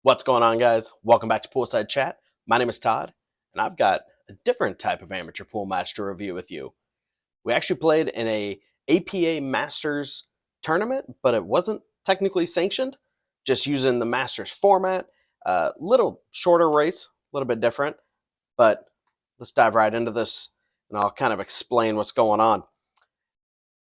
What's going on, guys? Welcome back to Poolside Chat. My name is Todd, and I've got a different type of amateur pool match to review with you. We actually played in a APA Masters tournament, but it wasn't technically sanctioned, just using the Masters format. Little shorter race, a little bit different, but let's dive right into this, and I'll kind of explain what's going on.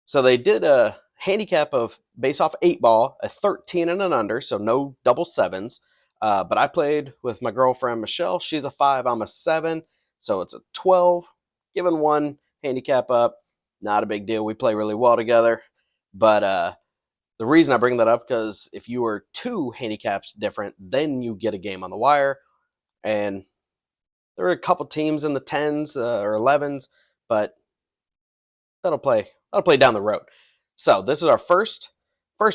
So they did a handicap of base off 8 ball, a 13 and an under, so no double sevens. But I played with my girlfriend Michelle. She's a 5, I'm a 7, so it's a 12. Given one handicap up, not a big deal. We play really well together. But the reason I bring that up because if you are 2 handicaps different, then you get a game on the wire. And there are a couple teams in the 10s or 11s, but that'll play down the road. So this is our first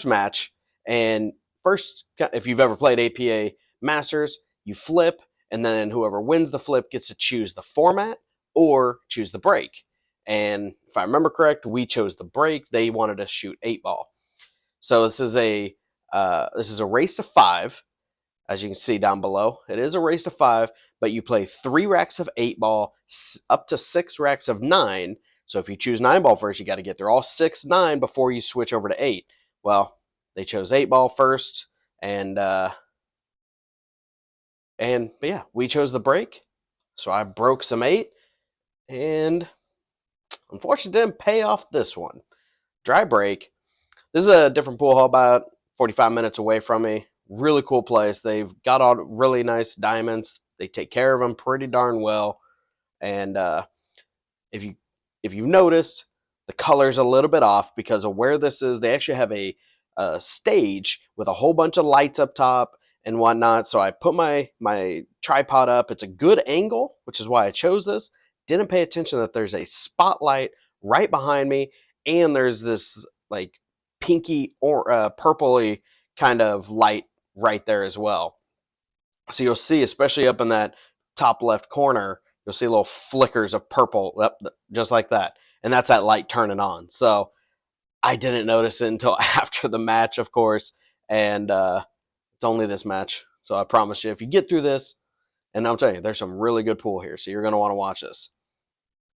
match, and first, if you've ever played APA Masters, you flip, and then whoever wins the flip gets to choose the format or choose the break. And if I remember correct, we chose the break. They wanted to shoot 8 ball. So this is a race to 5, as you can see down below. It is a race to 5, but you play 3 racks of 8 ball, up to 6 racks of 9. So if you choose 9 ball first, you got to get through all 6, 9 before you switch over to 8. Well, they chose 8 ball first, and but yeah, we chose the break. So I broke some 8, and unfortunately didn't pay off this one. Dry break. This is a different pool hall about 45 minutes away from me. Really cool place. They've got all really nice diamonds. They take care of them pretty darn well. And if you if you've noticed, the color's a little bit off because of where this is. They actually have a stage with a whole bunch of lights up top and whatnot. So I put my tripod up. It's a good angle, which is why I chose this. Didn't pay attention that there's a spotlight right behind me, and there's this like pinky or purpley kind of light right there as well. So you'll see, especially up in that top left corner, you'll see little flickers of purple, just like that. And that's that light turning on. So I didn't notice it until after the match, of course. And it's only this match. So I promise you, if you get through this, and I'm telling you, there's some really good pool here. So you're going to want to watch this.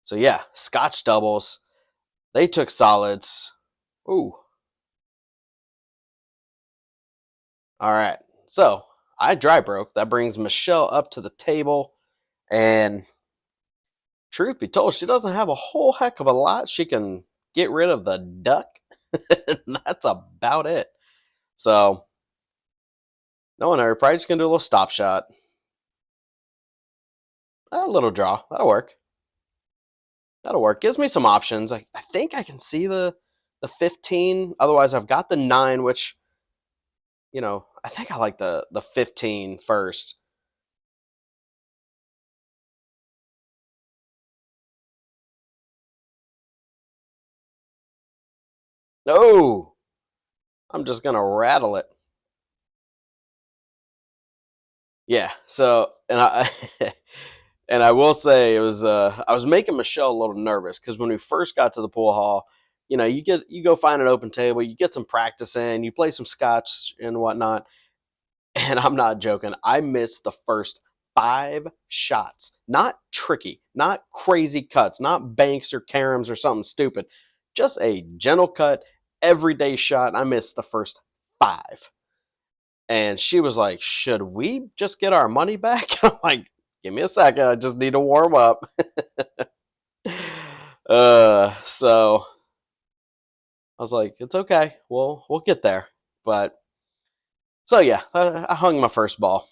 So yeah, Scotch doubles. They took solids. Ooh. All right. So I dry broke. That brings Michelle up to the table. And truth be told, she doesn't have a whole heck of a lot. She can get rid of the duck. That's about it. So, no one, probably just gonna do a little stop shot. A little draw. That'll work. That'll work. Gives me some options. I think I can see the 15. Otherwise, I've got the 9, which, I think I like the 15 first. No! I'm just gonna rattle it. Yeah. So, and I and I will say it was I was making Michelle a little nervous because when we first got to the pool hall, you go find an open table, you get some practice in, you play some scotch and whatnot, and I'm not joking. I missed the first 5 shots. Not tricky, not crazy cuts, not banks or caroms or something stupid. Just a gentle cut, everyday shot. I missed the first 5. And she was like, "Should we just get our money back?" I'm like, "Give me a second. I just need to warm up." So I was like, "It's okay. We'll get there." But so yeah, I hung my first ball.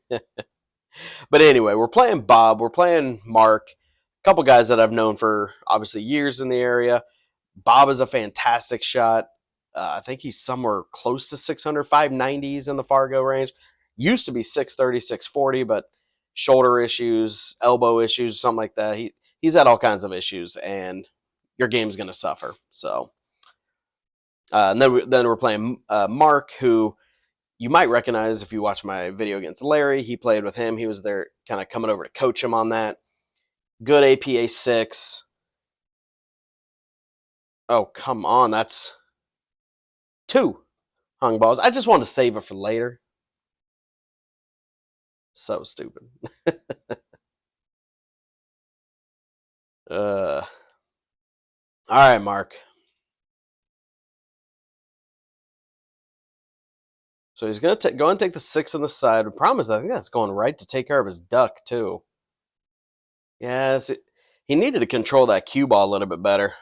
But anyway, we're playing Bob. We're playing Mark. A couple guys that I've known for obviously years in the area. Bob is a fantastic shot. I think he's somewhere close to 600, 590s in the Fargo range. Used to be 630, 640, but shoulder issues, elbow issues, something like that. He's had all kinds of issues, and your game's going to suffer. So, and then we're playing Mark, who you might recognize if you watch my video against Larry. He played with him. He was there, kind of coming over to coach him on that. Good APA 6. Oh, come on, that's 2 hung balls. I just want to save it for later. So stupid. All right, Mark. So he's going to go and take the 6 on the side. The problem is, I think that's going right to take care of his duck, too. Yes, he needed to control that cue ball a little bit better.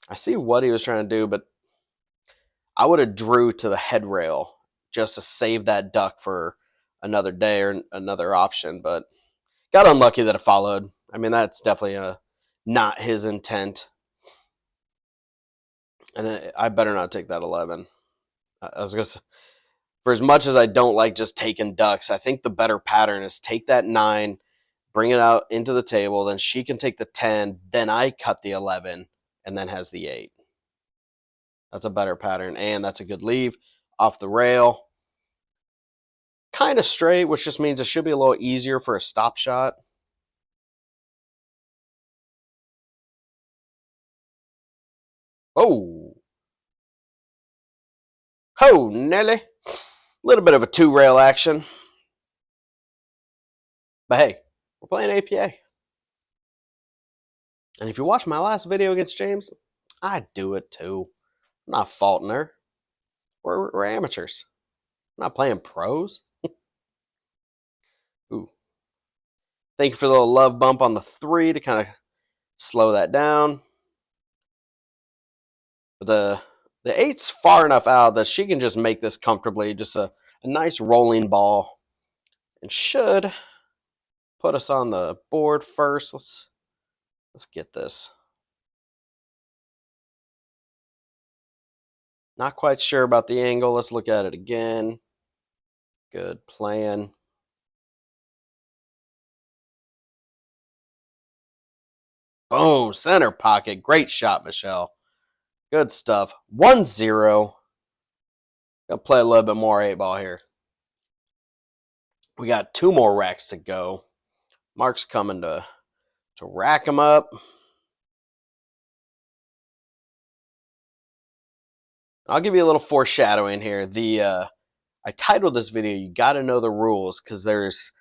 I see what he was trying to do, but I would have drew to the head rail just to save that duck for another day or another option, but got unlucky that it followed. I mean, that's definitely not his intent. And I better not take that 11. I was going to say, for as much as I don't like just taking ducks, I think the better pattern is take that 9, bring it out into the table, then she can take the 10, then I cut the 11, and then has the 8. That's a better pattern, and that's a good leave off the rail. Kind of straight, which just means it should be a little easier for a stop shot. Oh. Ho, Nelly. A little bit of a 2-rail action. But hey, we're playing APA. And if you watch my last video against James, I do it too. I'm not faulting her. We're amateurs. I'm not playing pros. Ooh. Thank you for the little love bump on the 3 to kind of slow that down. But the 8's far enough out that she can just make this comfortably. Just a nice rolling ball. And should put us on the board first. Let's get this. Not quite sure about the angle. Let's look at it again. Good plan. Boom, center pocket. Great shot, Michelle. Good stuff. 1-0. Gonna play a little bit more 8-ball here. We got 2 more racks to go. Mark's coming to rack them up. I'll give you a little foreshadowing here. I titled this video, You Gotta Know the Rules, because there's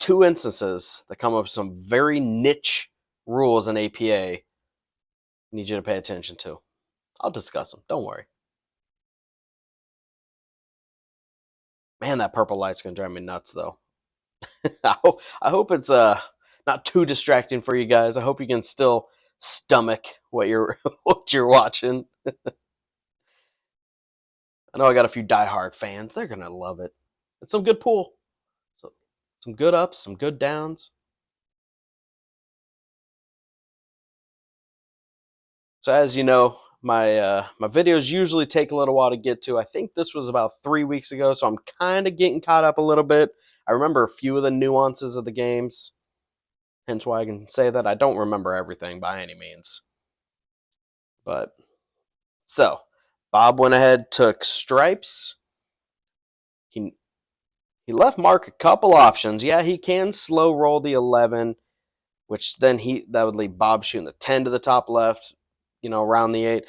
2 instances that come up with some very niche rules in APA I need you to pay attention to. I'll discuss them. Don't worry. Man, that purple light's going to drive me nuts, though. I hope it's not too distracting for you guys. I hope you can still stomach what you're watching. I know I got a few diehard fans. They're going to love it. It's some good pool. So, some good ups, some good downs. So as you know, my videos usually take a little while to get to. I think this was about 3 weeks ago, so I'm kind of getting caught up a little bit. I remember a few of the nuances of the games, hence why I can say that I don't remember everything by any means. But so Bob went ahead, took stripes. He left Mark a couple options. Yeah, he can slow roll the 11, which then that would leave Bob shooting the 10 to the top left, around the 8.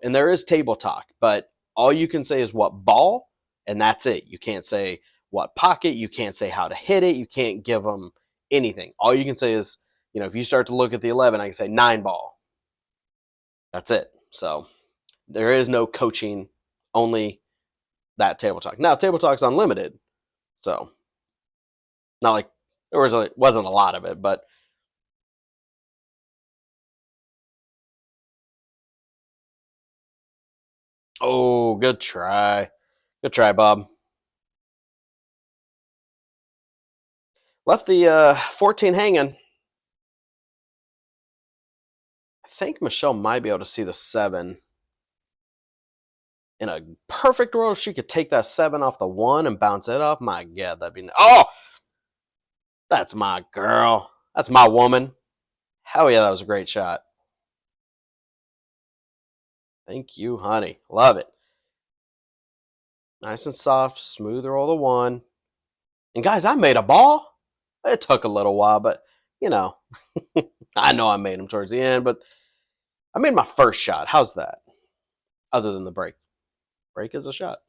And there is table talk, but all you can say is what ball, and that's it. You can't say what pocket. You can't say how to hit it. You can't give them anything. All you can say is, if you start to look at the 11, I can say 9 ball. That's it. So there is no coaching, only that table talk. Now, table talk's unlimited, so not like there wasn't a lot of it, but oh, good try. Good try, Bob. Left the 14 hanging. I think Michelle might be able to see the 7. In a perfect world, she could take that 7 off the 1 and bounce it off. My God, that'd be... Oh! That's my girl. That's my woman. Hell yeah, that was a great shot. Thank you, honey. Love it. Nice and soft. Smooth roll the 1. And guys, I made a ball. It took a little while, but, I know I made them towards the end, but I made my first shot. How's that? Other than the break. Break is a shot.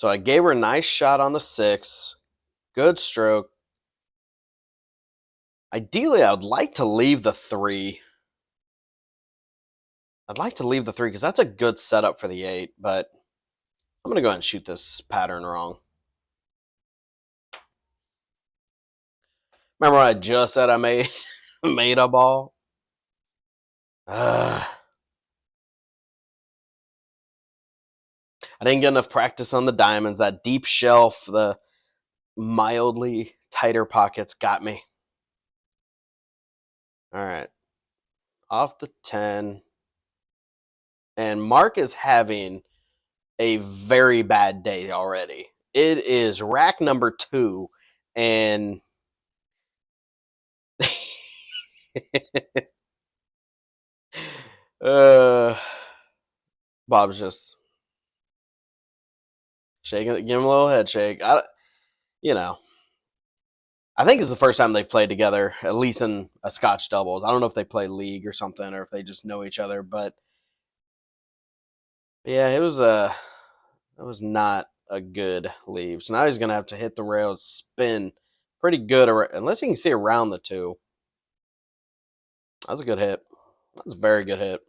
So I gave her a nice shot on the 6. Good stroke. Ideally, I would like to leave the 3. I'd like to leave the 3 because that's a good setup for the 8, but I'm going to go ahead and shoot this pattern wrong. Remember when I just said I made a ball? I didn't get enough practice on the diamonds. That deep shelf, the mildly tighter pockets got me. All right. Off the 10. And Mark is having a very bad day already. It is rack number 2, and Bob's just shaking, give him a little head shake. You know, I think it's the first time they've played together, at least in a Scotch doubles. I don't know if they play league or something, or if they just know each other. But yeah, it was not a good leave. So now he's gonna have to hit the rail, spin pretty good, unless you can see around the 2. That was a good hit. That was a very good hit.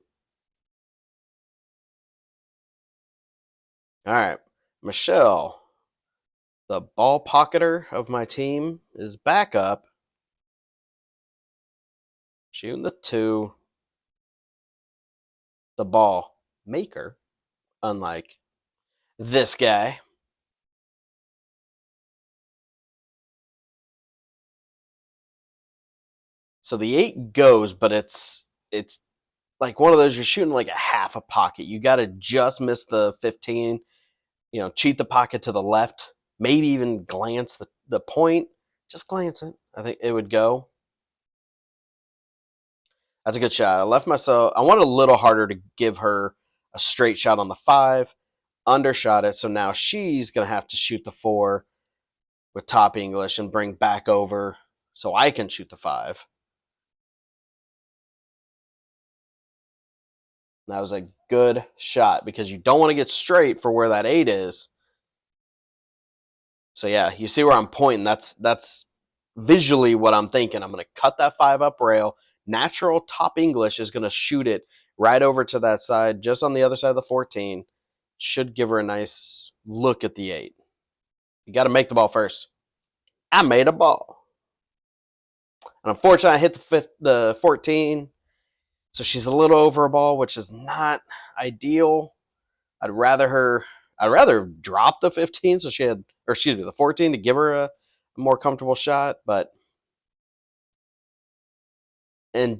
All right, Michelle, the ball pocketer of my team, is back up. Shooting the 2. The ball maker, unlike this guy. So the 8 goes, but it's like one of those, you're shooting like a half a pocket. You got to just miss the 15, cheat the pocket to the left, maybe even glance the point. Just glance it. I think it would go. That's a good shot. I left myself, I wanted a little harder to give her a straight shot on the 5, undershot it. So now she's going to have to shoot the 4 with top English and bring back over so I can shoot the 5. That was a good shot because you don't want to get straight for where that 8 is. So yeah, you see where I'm pointing. That's visually what I'm thinking. I'm going to cut that 5 up rail. Natural top English is going to shoot it right over to that side, just on the other side of the 14. Should give her a nice look at the 8. You got to make the ball first. I made a ball. And unfortunately, I hit the 14. So she's a little over a ball, which is not ideal. I'd rather drop the 15 so she had, or excuse me, the 14 to give her a more comfortable shot, but that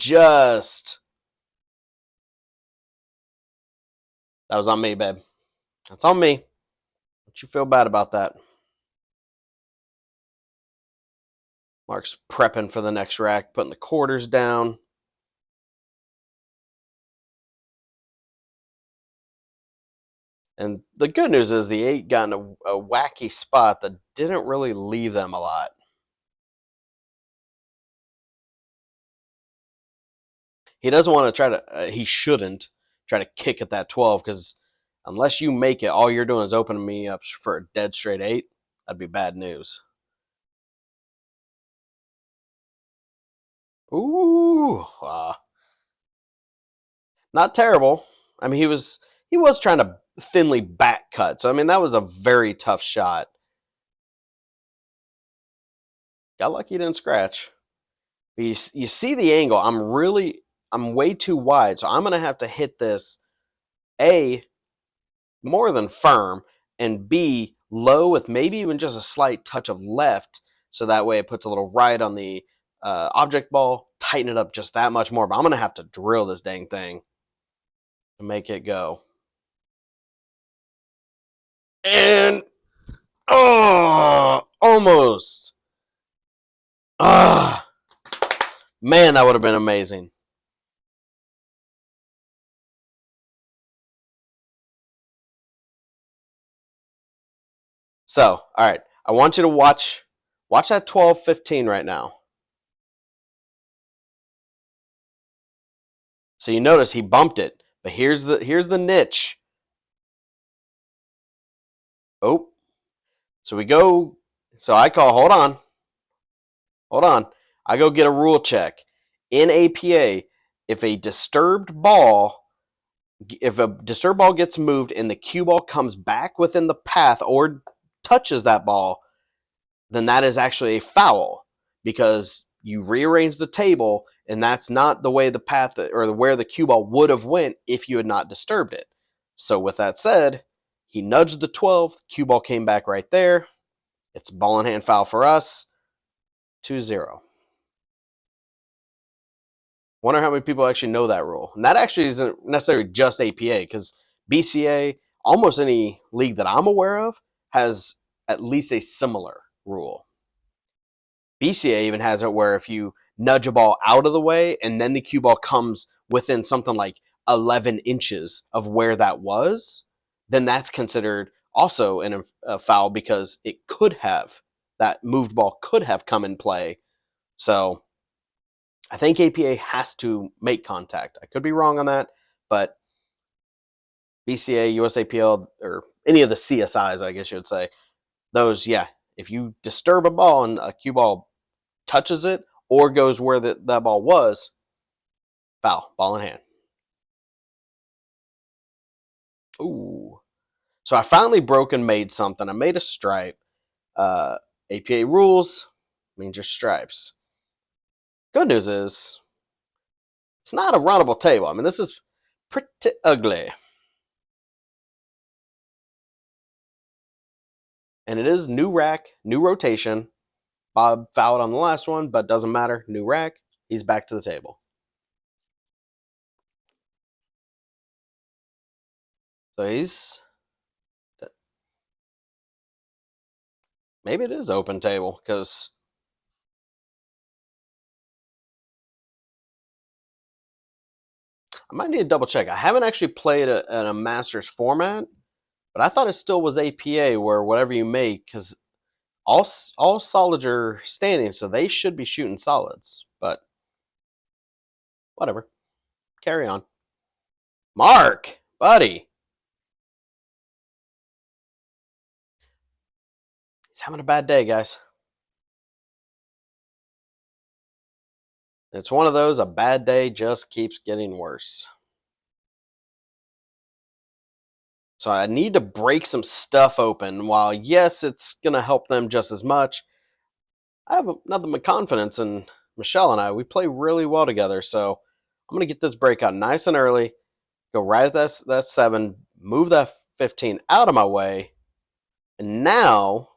was on me, babe. That's on me. Don't you feel bad about that? Mark's prepping for the next rack, putting the quarters down. And the good news is the 8 got in a wacky spot that didn't really leave them a lot. He doesn't want to try to, he shouldn't try to kick at that 12 because unless you make it, all you're doing is opening me up for a dead straight 8. That'd be bad news. Ooh, not terrible. I mean, he was trying to thinly back cut. So I mean, that was a very tough shot. Got lucky he didn't scratch. But you see the angle. I'm way too wide, so I'm gonna have to hit this A, more than firm, and B, low with maybe even just a slight touch of left, so that way it puts a little right on the object ball, tighten it up just that much more. But I'm gonna have to drill this dang thing to make it go. And almost. Man, that would have been amazing. So, all right, I want you to watch that 12-15 right now. So you notice he bumped it, but here's the niche. Oh, So we go. So I call. Hold on. I go get a rule check in APA. If a disturbed ball gets moved and the cue ball comes back within the path or touches that ball, then that is actually a foul because you rearrange the table and that's not the way the path or where the cue ball would have went if you had not disturbed it. So with that said, he nudged the 12, cue ball came back right there. It's ball in hand foul for us, 2-0. Wonder how many people actually know that rule. And that actually isn't necessarily just APA because BCA, almost any league that I'm aware of, has at least a similar rule. BCA even has it where if you nudge a ball out of the way and then the cue ball comes within something like 11 inches of where that was, then that's considered also a foul because that moved ball could have come in play. So I think APA has to make contact. I could be wrong on that, but BCA, USAPL, or any of the CSIs, I guess you would say, those, yeah, if you disturb a ball and a cue ball touches it or goes where that ball was, foul, ball in hand. Ooh. So I finally broke and made something. I made a stripe. APA rules means your stripes. Good news is it's not a runnable table. I mean, this is pretty ugly. And it is new rack, new rotation. Bob fouled on the last one, but doesn't matter. New rack. He's back to the table. So maybe it is open table because I might need to double check. I haven't actually played in a Masters format, but I thought it still was APA where whatever you make, because all solids are standing, so they should be shooting solids. But whatever. Carry on. Mark, buddy. He's having a bad day, guys. It's one of those, a bad day just keeps getting worse. So I need to break some stuff open. While, yes, it's going to help them just as much, I have nothing but confidence in Michelle and I. We play really well together, so I'm going to get this breakout nice and early, go right at that 7, move that 15 out of my way, and now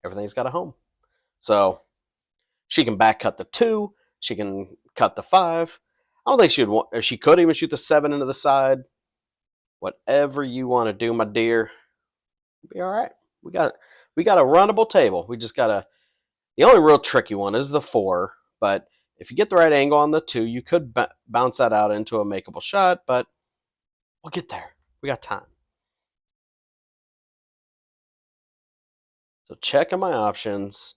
everything's got a home. So she can back cut the 2, she can cut the 5. I don't think she could even shoot the 7 into the side. Whatever you want to do, my dear, be all right. We got a runnable table. We just got the only real tricky one is the 4, but if you get the right angle on the 2, you could bounce that out into a makeable shot, but we'll get there. We got time. So checking my options.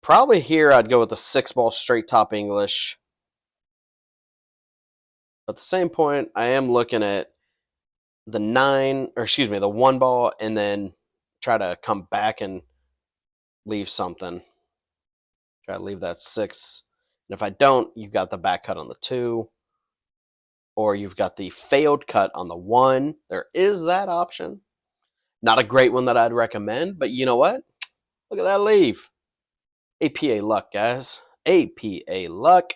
Probably here I'd go with the 6-ball straight top English. At the same point, I am looking at the 1 ball, and then try to come back and leave something. Try to leave that 6. And if I don't, you've got the back cut on the 2. Or you've got the failed cut on the 1. There is that option. Not a great one that I'd recommend, but you know what? Look at that leave. APA luck, guys. APA luck.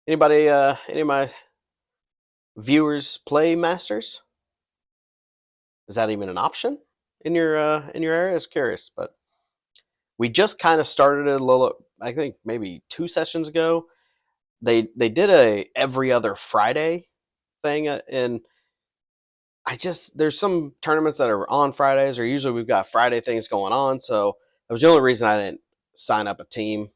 Anybody, any of my viewers play Masters? Is that even an option in your area? I was curious, but we just kind of started it a little. I think maybe 2 sessions ago. They did a every other Friday thing, and there's some tournaments that are on Fridays, or usually we've got Friday things going on. So that was the only reason I didn't sign up a team.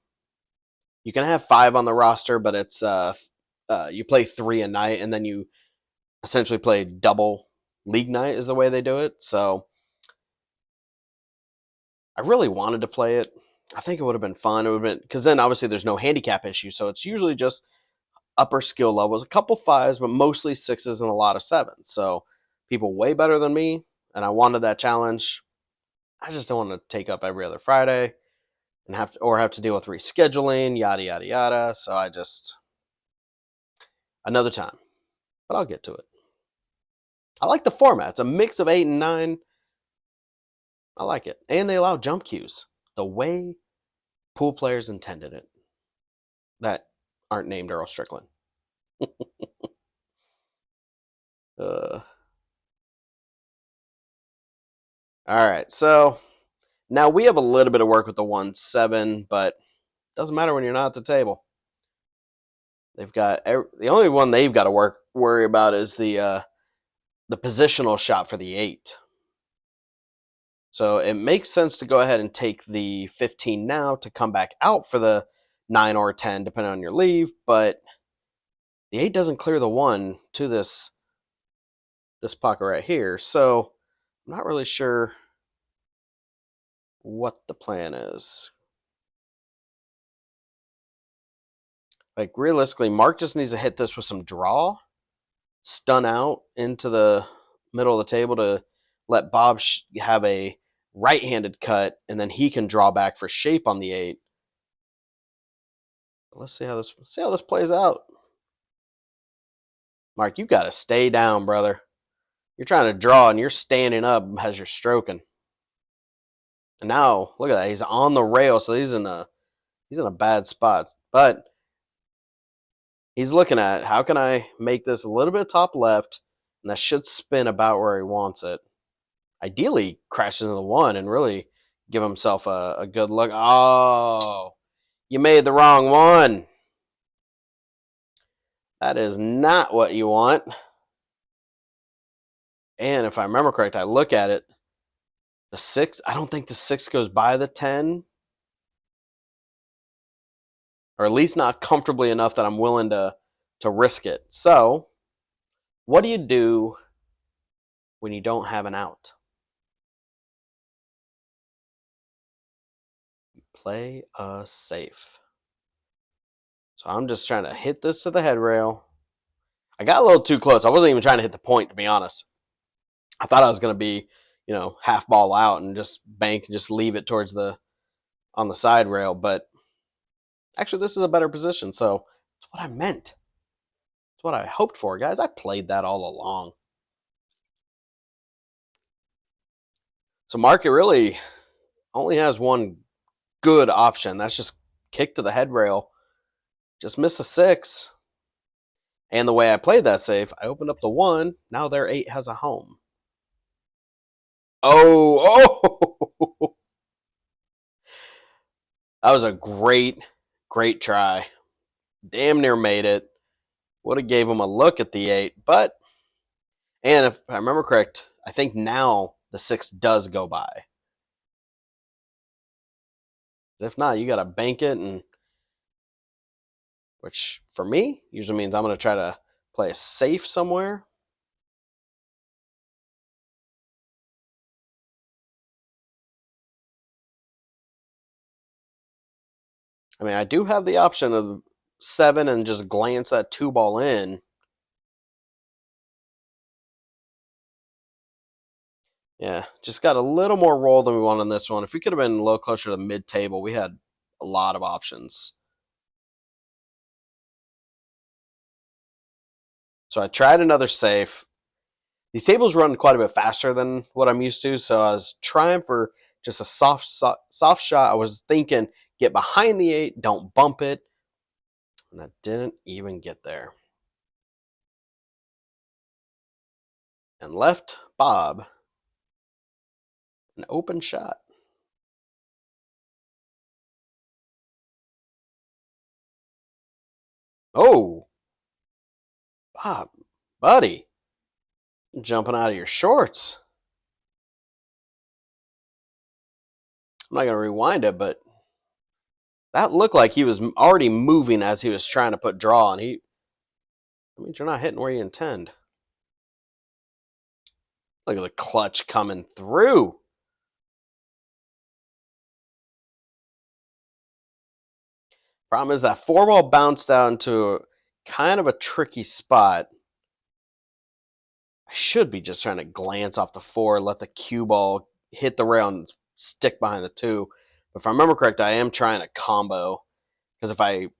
You can have 5 on the roster, but it's you play 3 a night, and then you essentially play double league night is the way they do it. So I really wanted to play it, I think it would have been fun. It would have been because then obviously there's no handicap issue, so it's usually just upper skill levels, a couple fives, but mostly sixes and a lot of sevens. So people way better than me, and I wanted that challenge. I just don't want to take up every other Friday and have to deal with rescheduling, yada yada yada. So I just another time, but I'll get to it. I like the format. It's a mix of 8 and 9. I like it, and they allow jump cues the way pool players intended it. That aren't named Earl Strickland. All right, so now we have a little bit of work with the 1-7, but it doesn't matter when you're not at the table. They've got the only one they've got to worry about is the positional shot for the 8. So it makes sense to go ahead and take the 15 now to come back out for the 9 or 10, depending on your leave. But the 8 doesn't clear the 1 to this pocket right here. So I'm not really sure what the plan is. Like, realistically, Mark just needs to hit this with some draw, stun out into the middle of the table to let Bob have a right-handed cut, and then he can draw back for shape on the 8. Let's see how this plays out. Mark, you got to stay down, brother. You're trying to draw, and you're standing up as you're stroking. And now, look at that. He's on the rail, so he's in a bad spot. But he's looking at, how can I make this a little bit top left, and that should spin about where he wants it. Ideally, crashes into the 1 and really give himself a good look. Oh, you made the wrong one. That is not what you want. And if I remember correct, I look at it, the 6, I don't think the 6 goes by the 10. Or at least not comfortably enough that I'm willing to risk it. So, what do you do when you don't have an out? You play a safe. So I'm just trying to hit this to the head rail. I got a little too close. I wasn't even trying to hit the point, to be honest. I thought I was going to be, half ball out and just bank and just leave it on the side rail. But actually, this is a better position. So it's what I meant. It's what I hoped for, guys. I played that all along. So Market really only has one good option. That's just kick to the head rail. Just miss a 6. And the way I played that safe, I opened up the 1. Now their 8 has a home. Oh! That was a great try. Damn near made it. Would have gave him a look at the 8, but, and if I remember correct, I think now the 6 does go by. If not, you got to bank it, and which for me usually means I'm going to try to play a safe somewhere. I mean, I do have the option of 7 and just glance that 2 ball in. Yeah, just got a little more roll than we want on this one. If we could have been a little closer to mid-table, we had a lot of options. So I tried another safe. These tables run quite a bit faster than what I'm used to, so I was trying for just a soft shot. I was thinking, get behind the 8, don't bump it, and I didn't even get there. And left Bob an open shot. Oh, Bob, buddy, jumping out of your shorts. I'm not going to rewind it, but that looked like he was already moving as he was trying to put draw, and that means you're not hitting where you intend. Look at the clutch coming through. Problem is that 4 ball bounced out into kind of a tricky spot. I should be just trying to glance off the 4, let the cue ball hit the rail and stick behind the 2. But if I remember correct, I am trying to combo because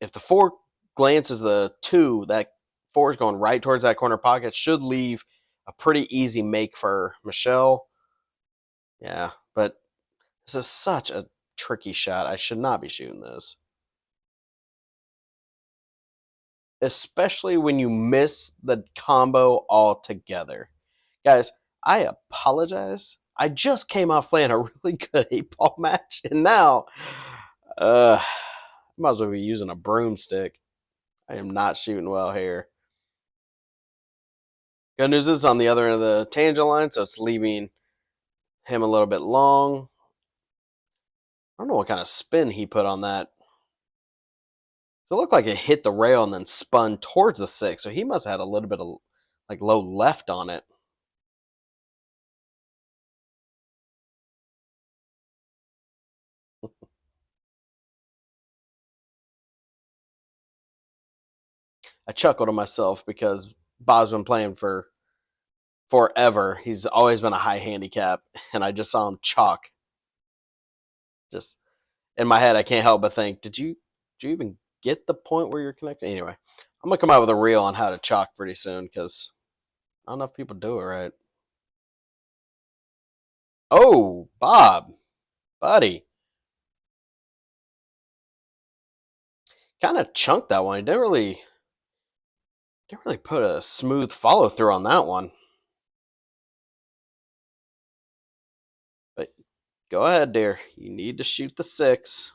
if the 4 glances the 2, that 4 is going right towards that corner pocket. Should leave a pretty easy make for Michelle. Yeah, but this is such a tricky shot. I should not be shooting this. Especially when you miss the combo altogether. Guys, I apologize. I just came off playing a really good 8-ball match, and now I might as well be using a broomstick. I am not shooting well here. Good news is it's on the other end of the tangent line, so it's leaving him a little bit long. I don't know what kind of spin he put on that. So it looked like it hit the rail and then spun towards the 6, so he must have had a little bit of like low left on it. I chuckled to myself because Bob's been playing for forever. He's always been a high handicap, and I just saw him chalk. Just in my head, I can't help but think, did you even get the point where you're connecting? Anyway, I'm gonna come out with a reel on how to chalk pretty soon because not enough people do it right. Oh, Bob, buddy, kind of chunked that one. He didn't really put a smooth follow through on that one. But go ahead, dear. You need to shoot the 6.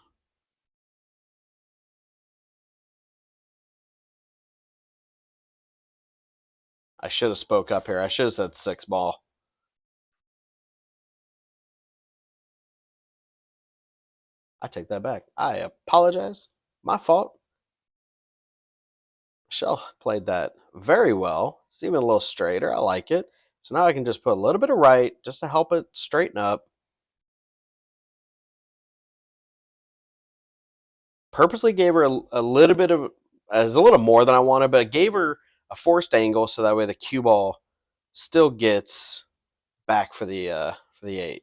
I should have spoke up here. I should have said 6 ball. I take that back. I apologize. My fault. Michelle played that very well. It's even a little straighter. I like it. So now I can just put a little bit of right just to help it straighten up. Purposely gave her a little bit of, as a little more than I wanted, but it gave her a forced angle so that way the cue ball still gets back for the 8.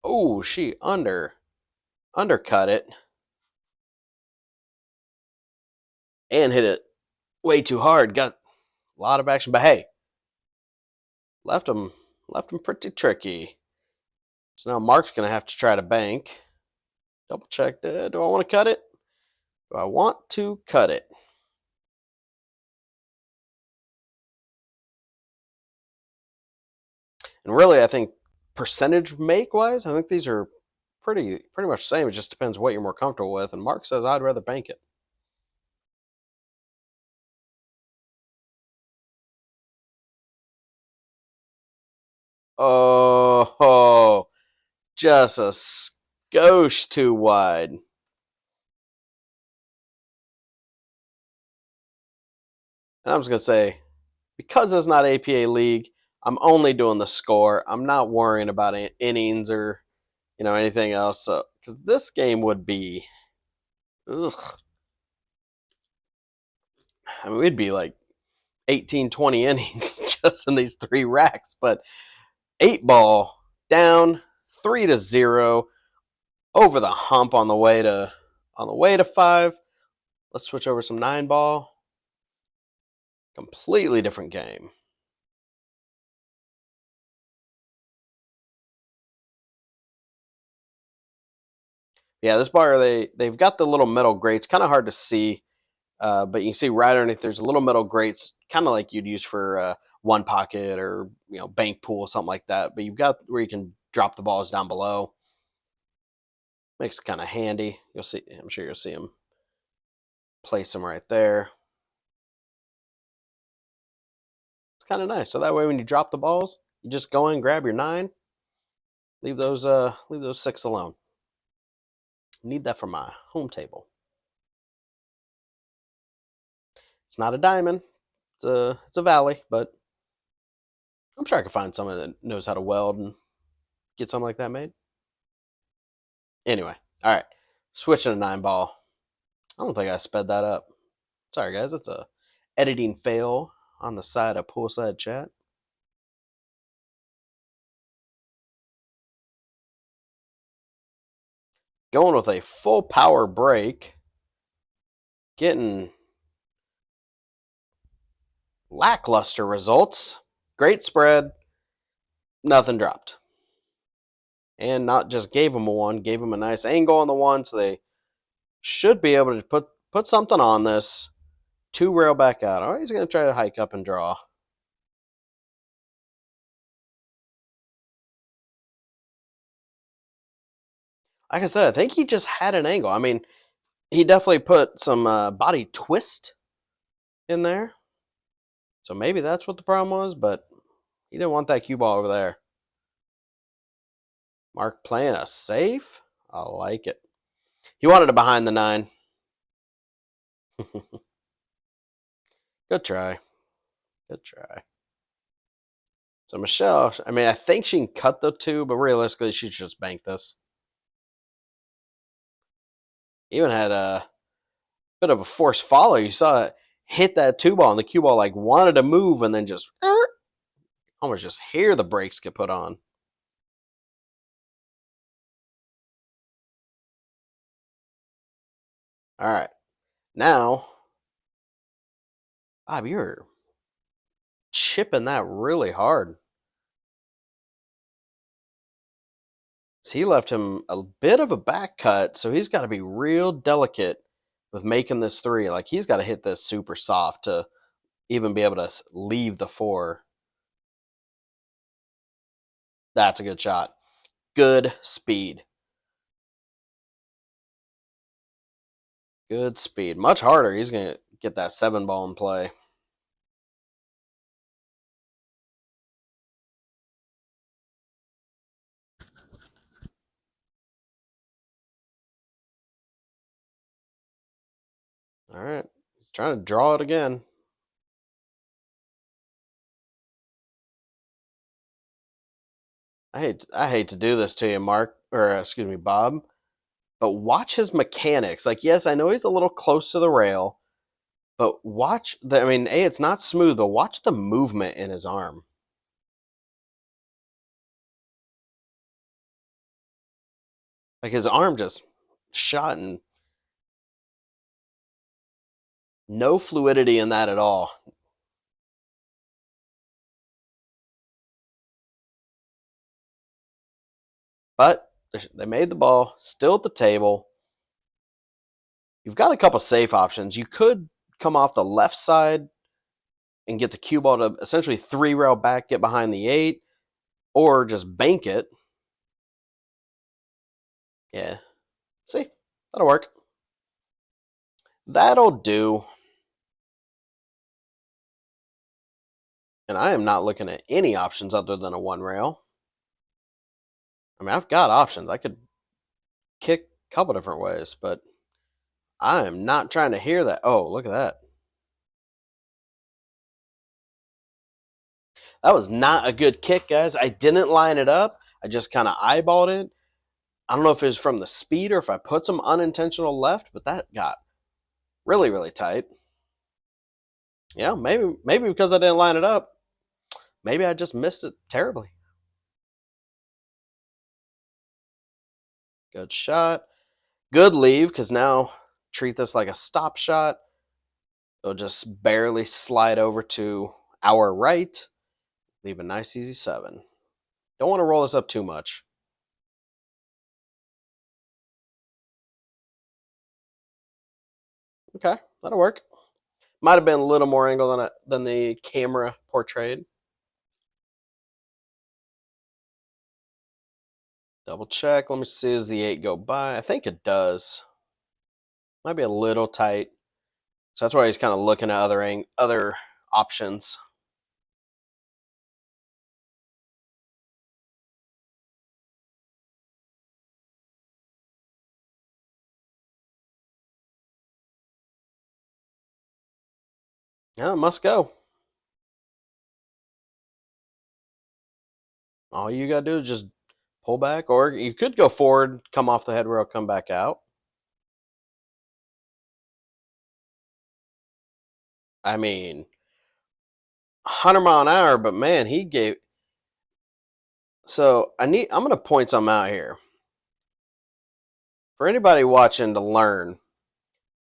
Oh, she undercut it and hit it way too hard. Got a lot of action, but hey, left him pretty tricky. So now Mark's gonna have to try to bank. Double check. Do I want to cut it? Do I want to cut it? And really, I think percentage make wise, I think these are pretty much the same. It just depends what you're more comfortable with. And Mark says I'd rather bank it. Oh, just a skosh too wide. And I'm just gonna say, because it's not APA league, I'm only doing the score. I'm not worrying about innings or anything else. So, because this game would be, ugh, I mean, we'd be like 18, 20 innings just in these 3 racks. But 8-ball down 3-0 over the hump on the way to 5. Let's switch over some 9-ball. Completely different game. Yeah, this bar they've got the little metal grates, kind of hard to see, but you can see right underneath there's a little metal grates, kind of like you'd use for one pocket or bank pool, something like that. But you've got where you can drop the balls down below. Makes it kind of handy. You'll see. I'm sure you'll see them. Place them right there. It's kind of nice. So that way, when you drop the balls, you just go in, grab your 9, leave those 6 alone. Need that for my home table. It's not a diamond. It's a valley, but I'm sure I could find someone that knows how to weld and get something like that made. Anyway, all right. Switching a 9 ball. I don't think I sped that up. Sorry, guys. That's a editing fail on the side of Poolside chat. Going with a full power break. Getting lackluster results. Great spread. Nothing dropped. And not just gave them a one, gave them a nice angle on the one, so they should be able to put something on this. 2 rail back out. All right, he's going to try to hike up and draw. Like I said, I think he just had an angle. I mean, he definitely put some body twist in there. So maybe that's what the problem was, but he didn't want that cue ball over there. Mark playing a safe. I like it. He wanted it behind the 9. Good try. Good try. So Michelle, I mean, I think she can cut the 2, but realistically, she should just bank this. Even had a bit of a forced follow. You saw it hit that 2 ball, and the cue ball like wanted to move, and then just almost just hear the brakes get put on. All right, now, Bob, you're chipping that really hard. So he left him a bit of a back cut, so he's got to be real delicate with making this 3. Like, he's got to hit this super soft to even be able to leave the 4. That's a good shot. Good speed. Good speed. Much harder. He's going to get that 7 ball in play. All right. He's trying to draw it again. I hate to do this to you, Mark, or excuse me, Bob, but watch his mechanics. Like, yes, I know he's a little close to the rail, but watch the. I mean, it's not smooth, but watch the movement in his arm. Like his arm just shot, and no fluidity in that at all. But they made the ball, still at the table. You've got a couple safe options. You could come off the left side and get the cue ball to essentially 3 rail back, get behind the 8, or just bank it. Yeah. See, that'll work. That'll do. And I am not looking at any options other than a 1 rail. I mean, I've got options. I could kick a couple different ways, but I am not trying to hear that. Oh, look at that. That was not a good kick, guys. I didn't line it up. I just kind of eyeballed it. I don't know if it was from the speed or if I put some unintentional left, but that got really, really tight. Yeah, maybe because I didn't line it up. Maybe I just missed it terribly. Good shot. Good leave, because now treat this like a stop shot. It'll just barely slide over to our right. Leave a nice easy 7. Don't want to roll this up too much. Okay, that'll work. Might have been a little more angle than the camera portrayed. Double check. Let me see, does the 8 go by? I think it does. Might be a little tight. So that's why he's kind of looking at other options. Yeah, it must go. All you got to do is just pull back, or you could go forward, come off the head rail, come back out. I mean, 100 mile an hour, but man, he gave. So I'm going to point something out here for anybody watching to learn.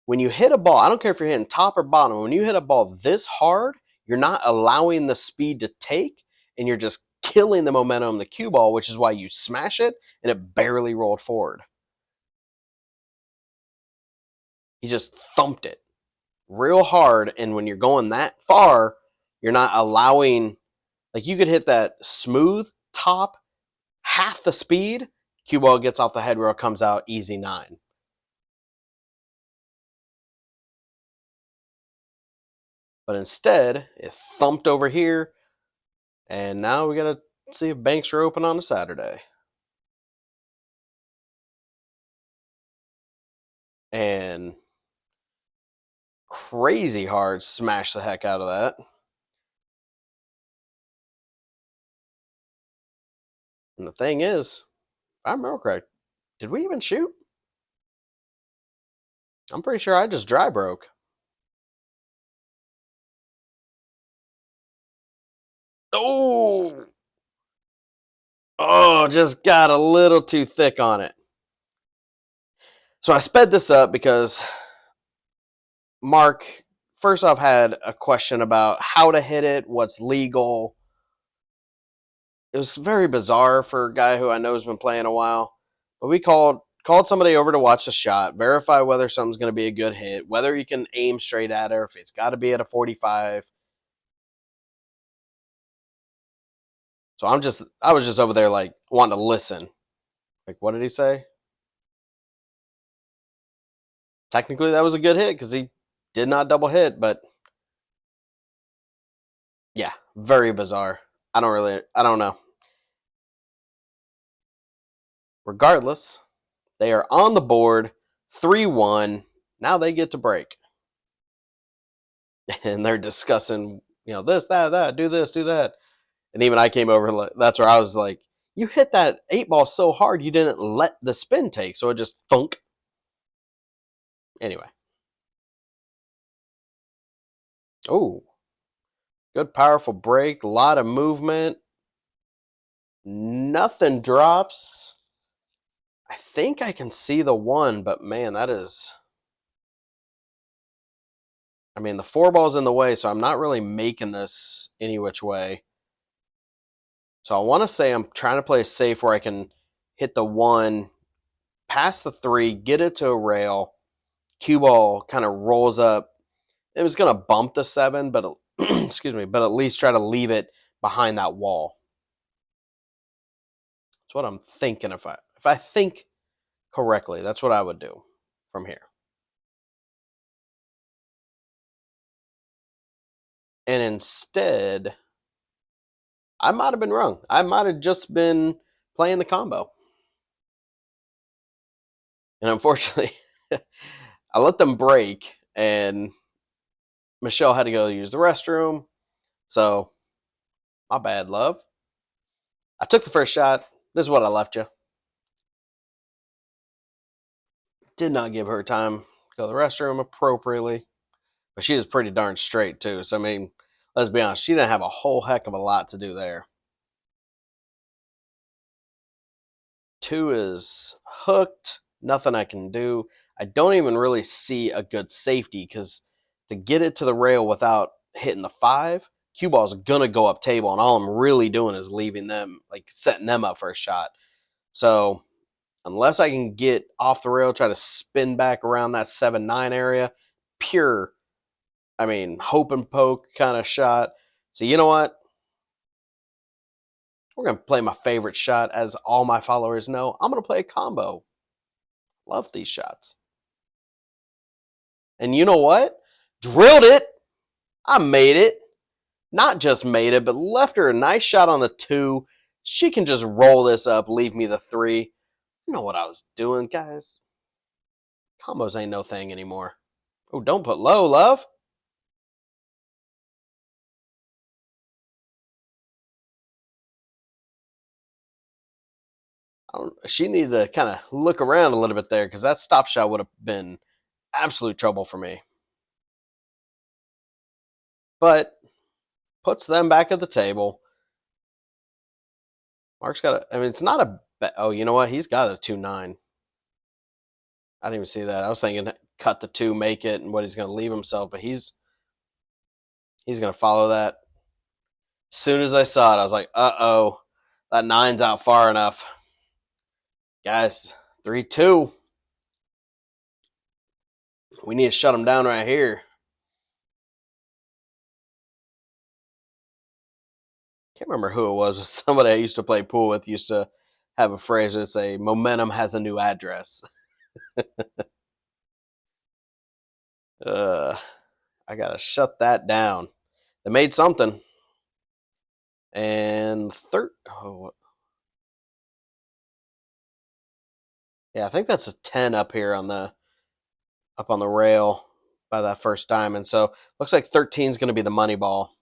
When you hit a ball, I don't care if you're hitting top or bottom, when you hit a ball this hard, you're not allowing the speed to take, and you're just killing the momentum of the cue ball, which is why you smash it, and it barely rolled forward. He just thumped it real hard, and when you're going that far, you're not allowing, like you could hit that smooth top, half the speed, cue ball gets off the head rail, comes out easy 9. But instead, it thumped over here, and now we got to see if banks are open on a Saturday. And crazy hard smash the heck out of that. And the thing is, if I remember correct, did we even shoot? I'm pretty sure I just dry broke. Oh! Oh, just got a little too thick on it. So I sped this up because Mark, first off, had a question about how to hit it, what's legal. It was very bizarre for a guy who I know has been playing a while. But we called somebody over to watch the shot, verify whether something's going to be a good hit, whether you can aim straight at her, if it's got to be at a 45. So I was just over there like wanting to listen. Like, what did he say? Technically, that was a good hit because he did not double hit, but yeah, very bizarre. I don't know. Regardless, they are on the board, 3-1. Now they get to break. And they're discussing, this, that, do this, do that. And even I came over, that's where I was like, you hit that 8-ball so hard you didn't let the spin take, so it just thunk. Anyway. Oh, good powerful break, a lot of movement. Nothing drops. I think I can see the 1, but man, that is. I mean, the 4-ball's in the way, so I'm not really making this any which way. So I want to say I'm trying to play safe where I can hit the 1, pass the 3, get it to a rail. Cue ball kind of rolls up. It was going to bump the 7, but excuse me, but at least try to leave it behind that wall. That's what I'm thinking. If I think correctly, that's what I would do from here. And instead, I might have been wrong. I might have just been playing the combo. And unfortunately, I let them break, and Michelle had to go use the restroom. So, my bad, love. I took the first shot. This is what I left you. Did not give her time to go to the restroom appropriately. But she was pretty darn straight, too. So, I mean, let's be honest, she didn't have a whole heck of a lot to do there. 2 is hooked. Nothing I can do. I don't even really see a good safety because to get it to the rail without hitting the 5, cue ball's gonna go up table, and all I'm really doing is leaving them, like setting them up for a shot. So unless I can get off the rail, try to spin back around that 7-9 area, pure, I mean, hope and poke kind of shot. So you know what? We're gonna play my favorite shot, as all my followers know. I'm gonna play a combo. Love these shots. And you know what? Drilled it. I made it. Not just made it, but left her a nice shot on the 2. She can just roll this up, leave me the 3. You know what I was doing, guys. Combos ain't no thing anymore. Oh, don't put low, love. She needed to kind of look around a little bit there because that stop shot would have been absolute trouble for me. but puts them back at the table. Mark's got a, I mean, it's not a, oh, you know what? He's got a 2-9. I didn't even see that. I was thinking cut the 2, make it, and what he's going to leave himself, but he's going to follow that. As soon as I saw it, I was like, uh-oh, that 9's out far enough. Guys, 3-2. We need to shut him down right here. Can't remember who it was. Somebody I used to play pool with used to have a phrase that say, momentum has a new address. I got to shut that down. They made something. And yeah, I think that's a 10 up here on the rail by that first diamond. So looks like 13 is going to be the money ball.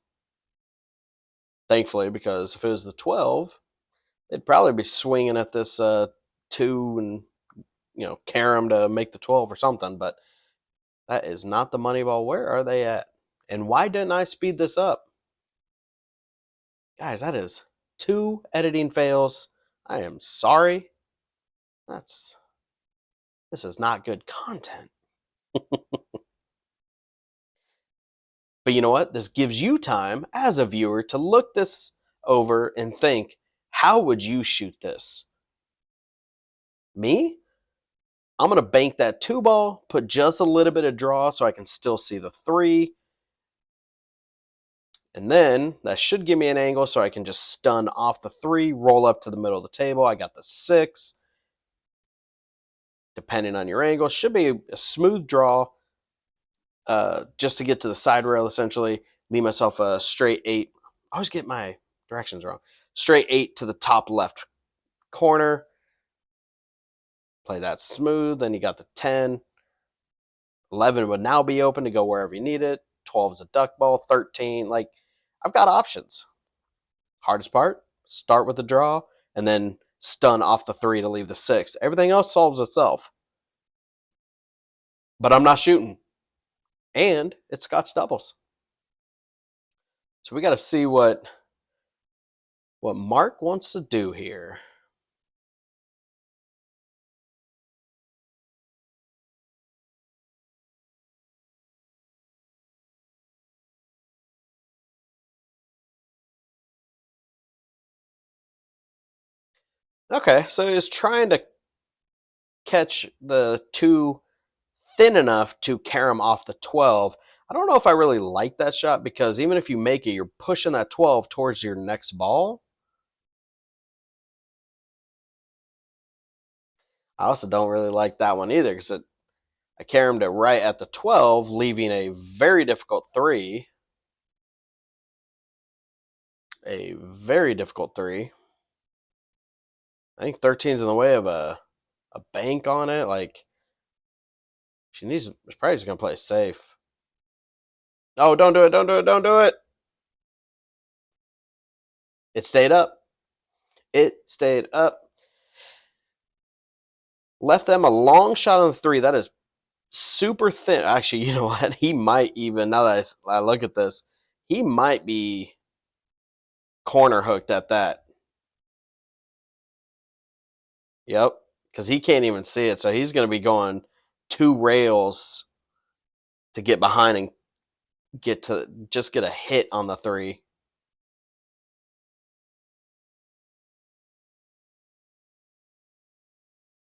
Thankfully, because if it was the 12, they'd probably be swinging at this 2 and carom to make the 12 or something. But that is not the money ball. Where are they at? And why didn't I speed this up? Guys, that is 2 editing fails. I am sorry. This is not good content. But you know what? This gives you time as a viewer to look this over and think, how would you shoot this? Me? I'm going to bank that 2 ball, put just a little bit of draw so I can still see the 3. And then that should give me an angle so I can just stun off the 3, roll up to the middle of the table. I got the 6. Depending on your angle, should be a smooth draw just to get to the side rail, essentially. Leave myself a straight 8. I always get my directions wrong. Straight 8 to the top left corner. Play that smooth. Then you got the 10. 11 would now be open to go wherever you need it. 12 is a duck ball. 13, like, I've got options. Hardest part, start with the draw and then stun off the 3 to leave the 6. Everything else solves itself. But I'm not shooting. And it's Scotch doubles. So we got to see what Mark wants to do here. Okay, so he's trying to catch the 2 thin enough to carom off the 12. I don't know if I really like that shot because even if you make it, you're pushing that 12 towards your next ball. I also don't really like that one either because I caromed it right at the 12, leaving a very difficult 3. A very difficult 3. I think 13's in the way of a bank on it. Like, she's probably just going to play safe. Oh, don't do it, don't do it, don't do it. It stayed up. It stayed up. Left them a long shot on the 3. That is super thin. Actually, you know what? He might even, now that I look at this, he might be corner hooked at that. Yep, because he can't even see it. So he's going to be going 2 rails to get behind and get a hit on the 3.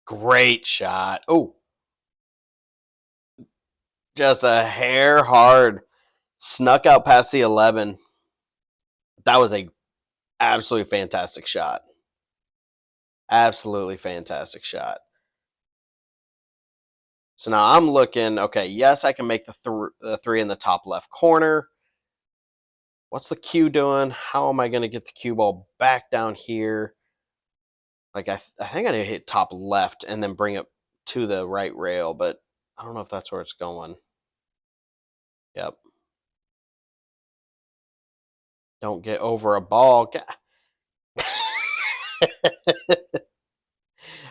Great shot. Oh, just a hair hard. Snuck out past the 11. That was a absolutely fantastic shot. Absolutely fantastic shot. So now I'm looking, okay, yes, I can make the 3 in the top left corner. What's the cue doing? How am I going to get the cue ball back down here? Like, I think I need to hit top left and then bring it to the right rail, but I don't know if that's where it's going. Yep. Don't get over a ball.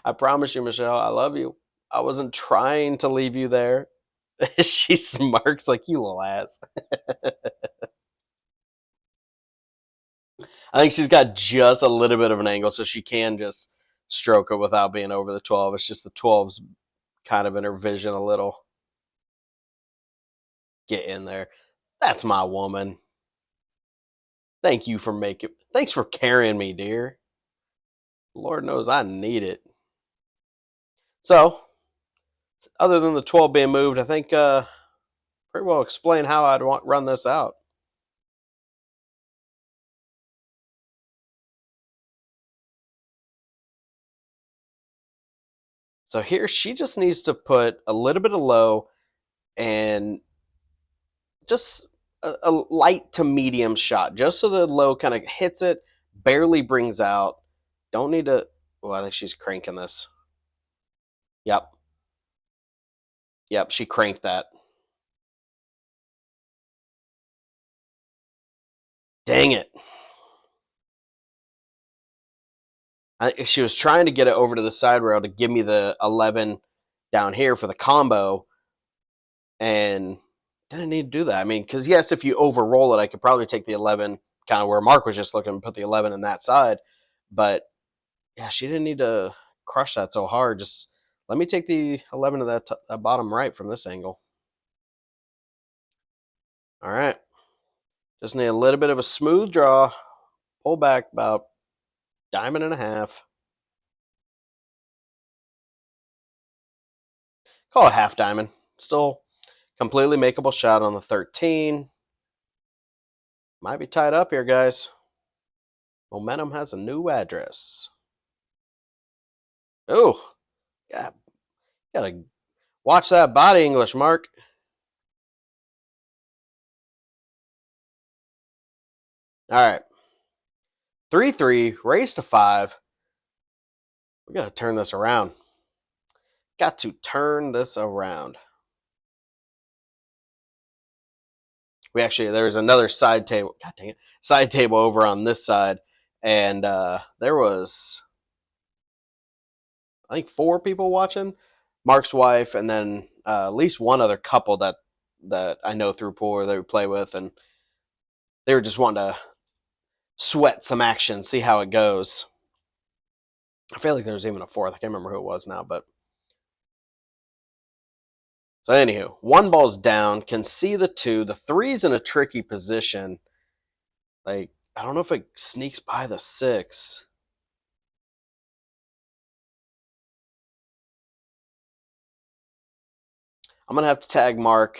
I promise you, Michelle, I love you. I wasn't trying to leave you there. She smirks like, you little ass. I think she's got just a little bit of an angle, so she can just stroke it without being over the 12. It's just the 12's kind of in her vision a little. Get in there. That's my woman. Thanks for carrying me, dear. Lord knows I need it. So, other than the 12 being moved, I think pretty well explain how I'd run this out. So here, she just needs to put a little bit of low and just a light to medium shot, just so the low kind of hits it, barely brings out. Don't need to. Well, I think she's cranking this. Yep. Yep, she cranked that. Dang it. She was trying to get it over to the side rail to give me the 11 down here for the combo, and didn't need to do that. I mean, because yes, if you over roll it, I could probably take the 11 kind of where Mark was just looking and put the 11 in that side. But yeah, she didn't need to crush that so hard. Just let me take the 11 to that bottom right from this angle. All right. Just need a little bit of a smooth draw. Pull back about diamond and a half. Call it half diamond. Still completely makeable shot on the 13. Might be tied up here, guys. Momentum has a new address. Oh, gotta watch that body English, Mark. All right. 3-3, race to 5. We got to turn this around. Got to turn this around. There's another side table. God dang it. Side table over on this side. And there was, I think, 4 people watching. Mark's wife, and then at least one other couple that I know through pool or they would play with. And they were just wanting to sweat some action, see how it goes. I feel like there was even a 4th. I can't remember who it was now, but so anywho, 1 ball's down, can see the 2. The 3's in a tricky position. Like, I don't know if it sneaks by the 6. I'm gonna have to tag Mark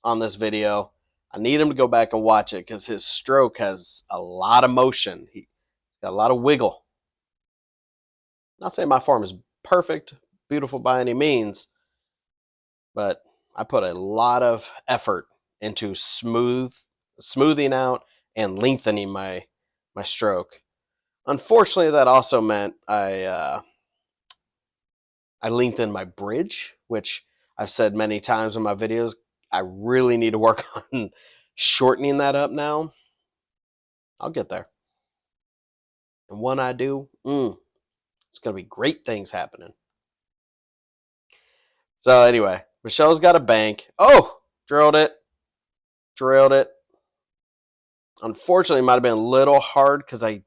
on this video. I need him to go back and watch it because his stroke has a lot of motion. He's got a lot of wiggle. Not saying my form is perfect, beautiful by any means, but I put a lot of effort into smoothing out and lengthening my stroke. Unfortunately, that also meant I lengthened my bridge, which I've said many times in my videos. I really need to work on shortening that up now. I'll get there. And when I do, it's going to be great things happening. So anyway, Michelle's got a bank. Oh, drilled it. Unfortunately, it might have been a little hard because I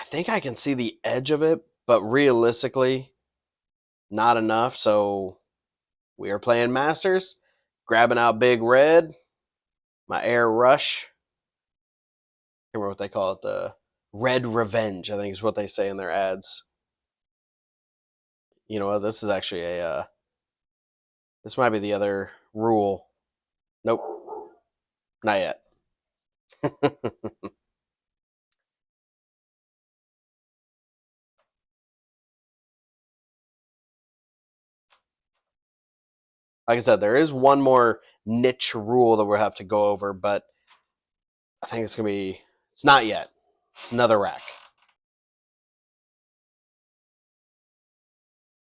think I can see the edge of it, but realistically, not enough. So we are playing Masters, grabbing out Big Red, my Air Rush. I can't remember what they call it, the Red Revenge, I think is what they say in their ads. You know what? This is actually this might be the other rule. Nope, not yet. Like I said, there is one more niche rule that we'll have to go over, but I think it's not yet. It's another rack.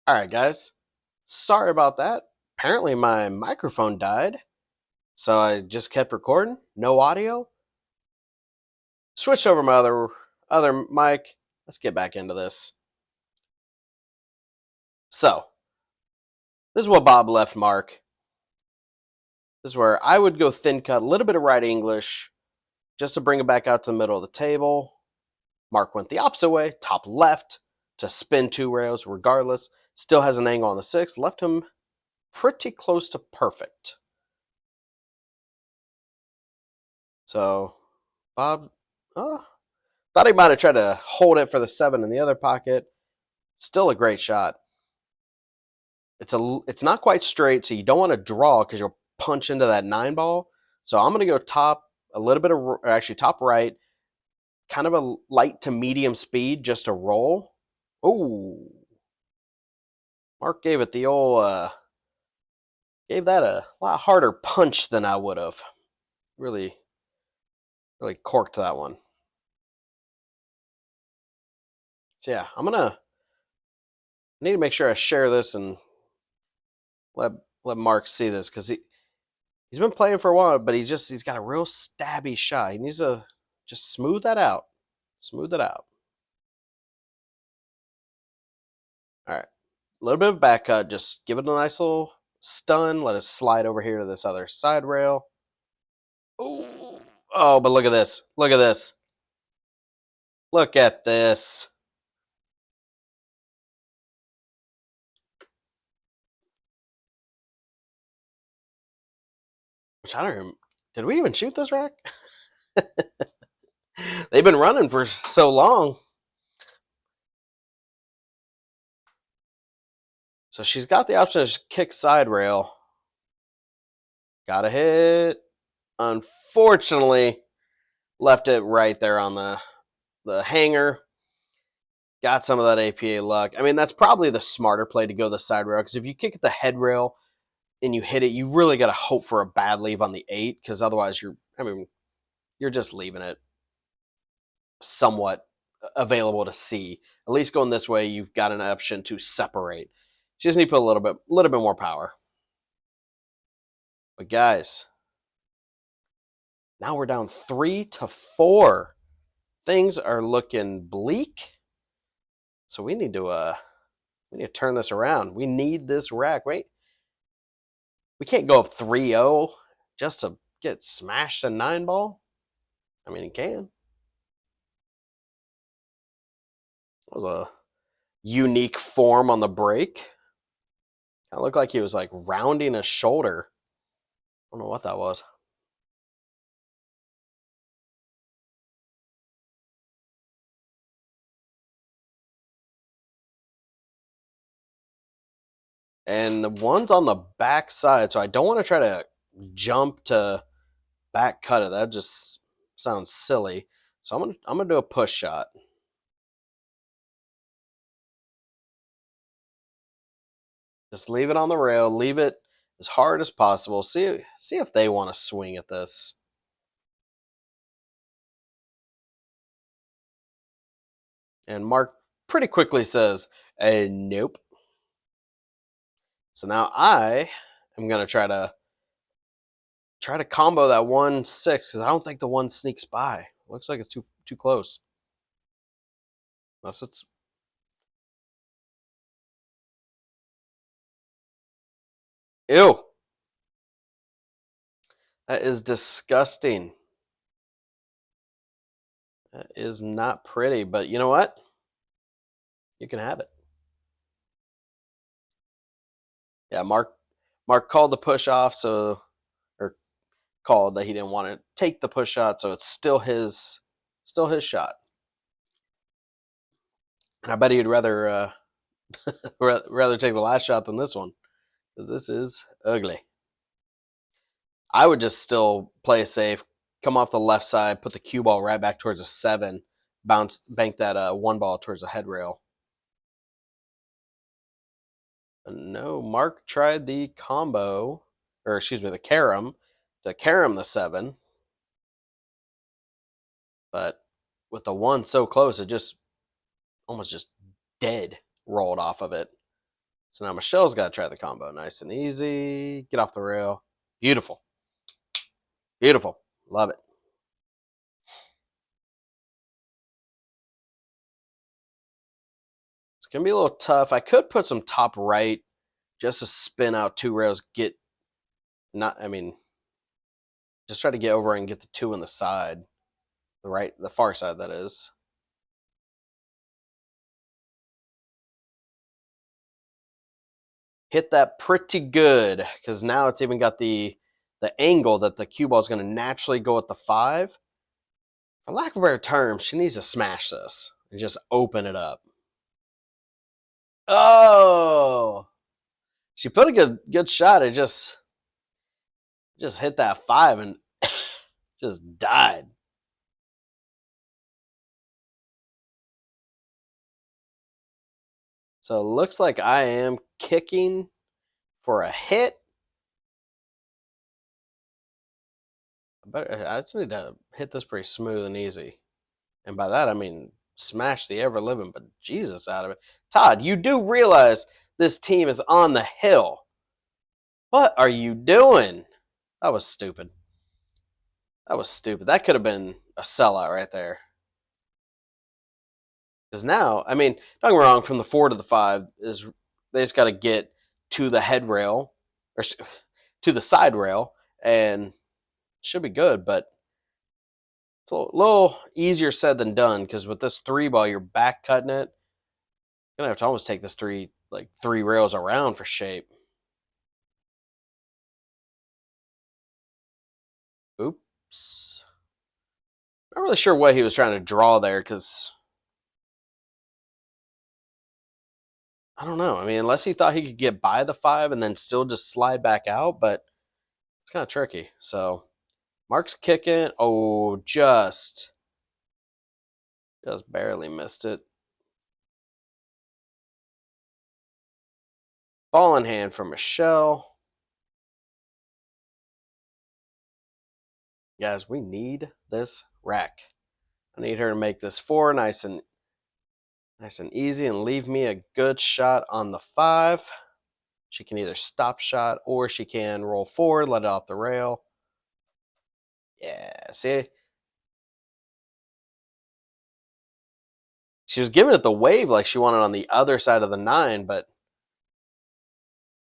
All right, guys. Sorry about that. Apparently my microphone died, so I just kept recording. No audio. Switched over my other mic. Let's get back into this. So, this is what Bob left Mark. This is where I would go thin cut, a little bit of right English, just to bring it back out to the middle of the table. Mark went the opposite way, top left, to spin 2 rails regardless. Still has an angle on the 6th, left him pretty close to perfect. So Bob thought he might have tried to hold it for the 7 in the other pocket. Still a great shot. It's not quite straight, so you don't want to draw because you'll punch into that 9 ball. So I'm going to go top a little bit of, actually top right, kind of a light to medium speed just to roll. Oh, Mark gave it the old, gave that a lot harder punch than I would have. Really, really corked that one. So yeah, I'm gonna need to make sure I share this and let Mark see this because he's been playing for a while, but he's got a real stabby shot. He needs to just smooth that out. Smooth it out. All right. A little bit of back cut. Just give it a nice little stun. Let it slide over here to this other side rail. Ooh. Oh, but look at this. Look at this. Look at this. Which I don't even... Did we even shoot this rack? They've been running for so long. So she's got the option to kick side rail. Got a hit. Unfortunately, left it right there on the hanger. Got some of that APA luck. I mean, that's probably the smarter play to go the side rail, because if you kick at the head rail and you hit it, you really got to hope for a bad leave on the 8, because otherwise you're just leaving it somewhat available to see. At least going this way, you've got an option to separate. You just need to put a little bit more power. But guys, now we're down 3-4. Things are looking bleak. So we need to turn this around. We need this rack. Wait. We can't go up 3-0 just to get smashed a 9 ball. I mean, it can. That was a unique form on the break. It looked like he was like rounding his shoulder. I don't know what that was. And the one's on the back side, so I don't want to try to jump to back cut it. That just sounds silly. So I'm gonna do a push shot. Just leave it on the rail. Leave it as hard as possible. See if they want to swing at this. And Mark pretty quickly says, nope. So now I am going to try to combo that 1-6 because I don't think the 1 sneaks by. Looks like it's too close. Unless it's... Ew. That is disgusting. That is not pretty, but you know what? You can have it. Yeah, Mark called the push off, or called that he didn't want to take the push shot, so it's still his shot. And I bet he'd rather rather take the last shot than this one, because this is ugly. I would just still play safe, come off the left side, put the cue ball right back towards a 7, bank that 1 ball towards the head rail. No, Mark tried the combo, or excuse me, the carom, to carom the 7. But with the 1 so close, it just almost just dead rolled off of it. So now Michelle's got to try the combo. Nice and easy. Get off the rail. Beautiful. Beautiful. Love it. It's going to be a little tough. I could put some top right just to spin out 2 rails. Just try to get over and get the 2 on the side. The far side, that is. Hit that pretty good, because now it's even got the angle that the cue ball is going to naturally go at the 5. For lack of a better term, she needs to smash this and just open it up. Oh, she put a good shot. It just hit that 5 and just died. So it looks like I am kicking for a hit. I just need to hit this pretty smooth and easy. And by that, I mean smash the ever living but Jesus out of it. Todd, you do realize this team is on the hill. What are you doing? That was stupid. That was stupid. That could have been a sellout right there. Because now, I mean, don't get me wrong, from the 4 to the 5 is they just got to get to the head rail or to the side rail, and it should be good. But it's a little easier said than done, because with this 3 ball, you're back cutting it. You're gonna have to almost take this 3 rails around for shape. Oops. Not really sure what he was trying to draw there, because I don't know. I mean, unless he thought he could get by the 5 and then still just slide back out, but it's kind of tricky. So Mark's kicking. Oh, just barely missed it. Ball in hand for Michelle. Guys, we need this rack. I need her to make this 4 nice and easy and leave me a good shot on the 5. She can either stop shot or she can roll forward, let it off the rail. Yeah, see? She was giving it the wave like she wanted on the other side of the 9, but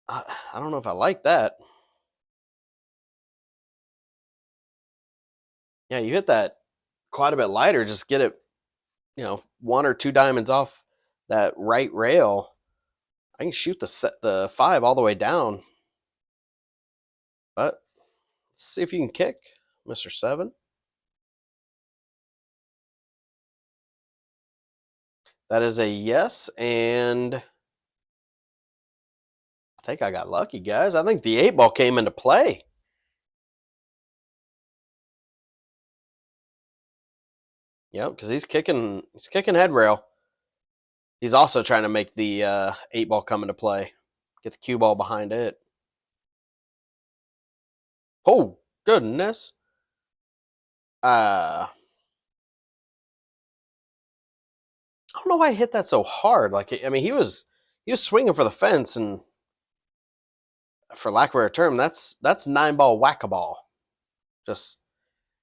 I don't know if I like that. Yeah, you hit that quite a bit lighter. Just get it, 1 or 2 diamonds off that right rail. I can shoot the 5 all the way down. But let's see if you can kick, Mr. 7. That is a yes, and I think I got lucky, guys. I think the 8 ball came into play. Yep, because he's kicking head rail. He's also trying to make the 8 ball come into play. Get the cue ball behind it. Oh, goodness. I don't know why I hit that so hard. Like, I mean, he was swinging for the fence, and for lack of a better term, that's 9 ball whack a ball. Just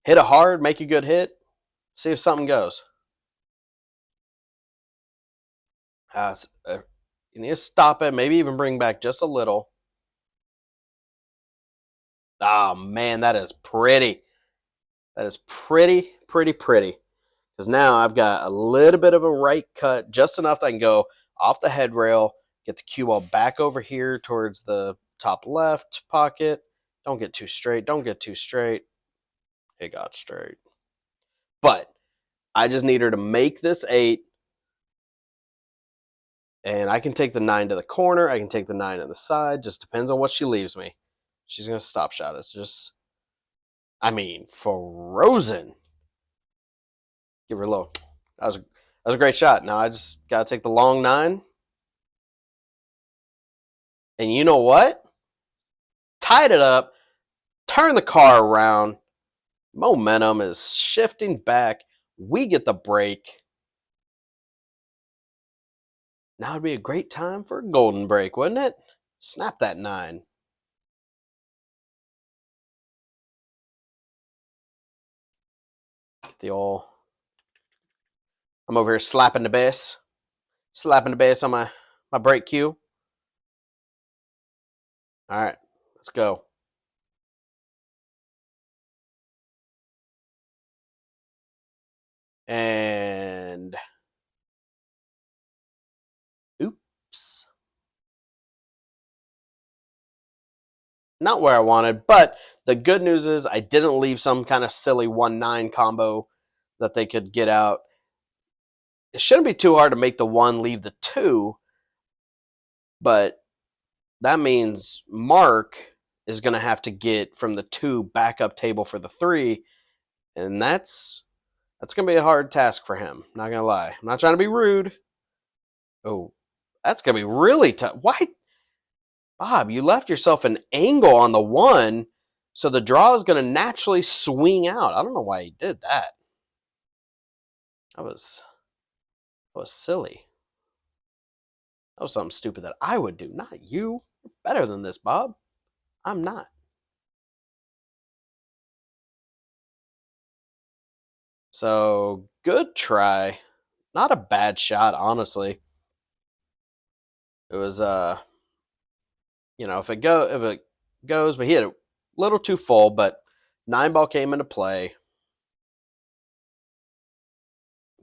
hit it hard, make a good hit, see if something goes. You need to stop it, maybe even bring back just a little. Oh man, that is pretty. That is pretty. Because now I've got a little bit of a right cut, just enough that I can go off the head rail, get the cue ball back over here towards the top left pocket. Don't get too straight. It got straight. But I just need her to make this 8. And I can take the 9 to the corner. I can take the 9 on the side. Just depends on what she leaves me. She's going to stop shot. It's just, I mean, frozen. Give her a little. That was a great shot. Now I just got to take the long 9. And you know what? Tied it up. Turn the car around. Momentum is shifting back. We get the break. Now would be a great time for a golden break, wouldn't it? Snap that 9. Get the old. I'm over here slapping the bass. On my break cue. All right, let's go. And oops. Not where I wanted, but the good news is I didn't leave some kind of silly 1-9 combo that they could get out. It shouldn't be too hard to make the 1 leave the 2, but that means Mark is going to have to get from the 2 backup table for the 3, and that's going to be a hard task for him. Not going to lie. I'm not trying to be rude. Oh, that's going to be really tough. Why? Bob, you left yourself an angle on the 1, so the draw is going to naturally swing out. I don't know why he did that. That was silly. That was something stupid that I would do, not you. You're better than this, Bob. I'm not. So, good try. Not a bad shot, honestly. It was if it goes, but he had a little too full, but 9 ball came into play.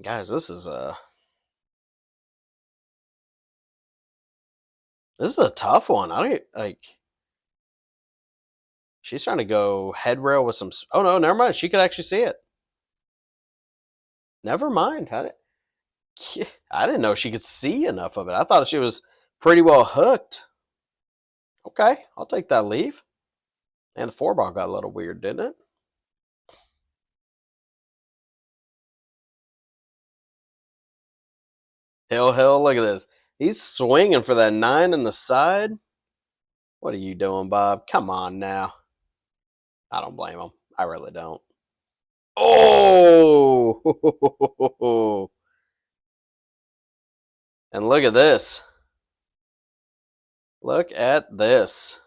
Guys, this is a tough one. I don't like. She's trying to go head rail with some. Oh no, never mind. She could actually see it. Never mind. I didn't know she could see enough of it. I thought she was pretty well hooked. Okay, I'll take that leave. And the 4 ball got a little weird, didn't it? Hill, look at this. He's swinging for that 9 in the side. What are you doing, Bob? Come on now. I don't blame him. I really don't. Oh! And look at this. Look at this.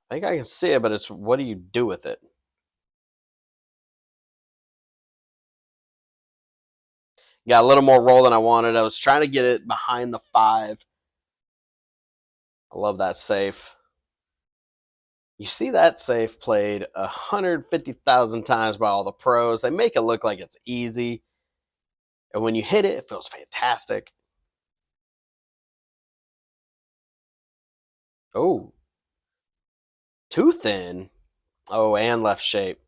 I think I can see it, but it's what do you do with it? Got a little more roll than I wanted. I was trying to get it behind the 5. I love that safe. You see that safe played 150,000 times by all the pros. They make it look like it's easy. And when you hit it, it feels fantastic. Oh. Too thin. Oh, and left shape.